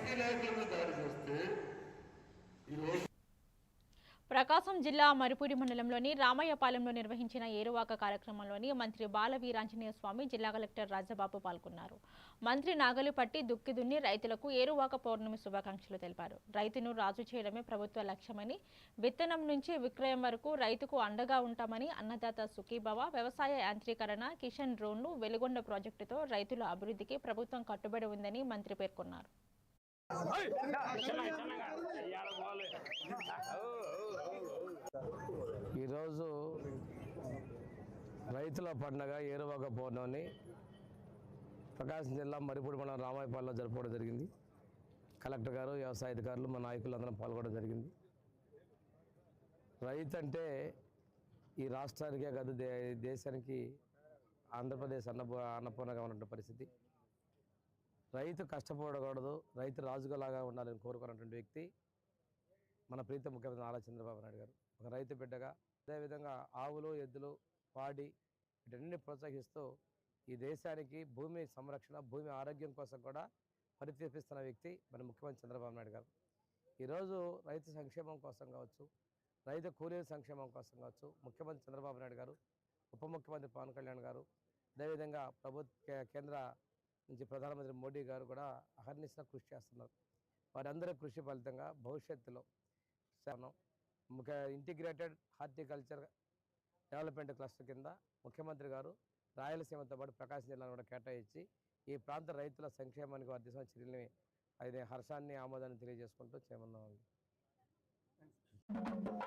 రాజకీయ నాయకుల మీద దాడి చేస్తే ఈరోజు ప్రకాశం జిల్లా మరిపూడి మండలంలోని రామయ్యపాలెంలో నిర్వహించిన ఏరువాక కార్యక్రమంలోని మంత్రి బాల వీరాంజనేయ స్వామి, జిల్లా కలెక్టర్ రాజబాబు పాల్గొన్నారు. మంత్రి నాగలిపట్టి దుక్కి దున్ని రైతులకు ఏరువాక పౌర్ణమి శుభాకాంక్షలు తెలిపారు. రైతును రాజు చేయడమే ప్రభుత్వ లక్ష్యమని, విత్తనం నుంచి విక్రయం వరకు రైతుకు అండగా ఉంటామని, అన్నదాత సుఖీభవ, వ్యవసాయ యాంత్రీకరణ, కిషన్ డ్రోన్లు, వెలుగొండ ప్రాజెక్టుతో రైతుల అభివృద్ధికి ప్రభుత్వం కట్టుబడి ఉందని మంత్రి పేర్కొన్నారు. ఈరోజు రైతుల పండుగ ఏరువాక పౌర్ణమిని ప్రకాశం జిల్లా మరిపూడి మండలం రామాయపాలెంలో జరుపుకోవడం జరిగింది. కలెక్టర్ గారు, వ్యవసాయ అధికారులు, మా నాయకులందరం పాల్గొనడం జరిగింది. రైతు అంటే ఈ రాష్ట్రానికే కాదు దేశానికి ఆంధ్రప్రదేశ్ అన్నపూర్ణగా ఉన్నటువంటి పరిస్థితి. రైతు కష్టపడకూడదు, రైతు రాజుగాలాగా ఉండాలని కోరుకున్నటువంటి వ్యక్తి మన ప్రీత ముఖ్యమంత్రి నారా చంద్రబాబు నాయుడు గారు. ఒక రైతు బిడ్డగా, అదేవిధంగా ఆవులు, ఎద్దులు, పాడి వీటన్నిటిని ప్రోత్సహిస్తూ ఈ దేశానికి భూమి సంరక్షణ, భూమి ఆరోగ్యం కోసం కూడా పరితపిస్తున్న వ్యక్తి మన ముఖ్యమంత్రి చంద్రబాబు నాయుడు గారు. ఈరోజు రైతు సంక్షేమం కోసం కావచ్చు, రైతు కూలీల సంక్షేమం కోసం కావచ్చు, ముఖ్యమంత్రి చంద్రబాబు నాయుడు గారు, ఉప ముఖ్యమంత్రి పవన్ కళ్యాణ్ గారు, అదేవిధంగా కేంద్ర నుంచి ప్రధానమంత్రి మోడీ గారు కూడా అహర్నిశ కృషి చేస్తున్నారు. వారందరి కృషి ఫలితంగా భవిష్యత్తులో ఇంటిగ్రేటెడ్ హార్టికల్చర్ డెవలప్మెంట్ క్లస్టర్ కింద ముఖ్యమంత్రి గారు రాయలసీమతో పాటు ప్రకాశం జిల్లాను కూడా కేటాయించి ఈ ప్రాంత రైతుల సంక్షేమానికి వారి దిశ చర్యల్ని హర్షాన్ని, ఆమోదాన్ని తెలియజేసుకుంటూ చేయమన్నాం.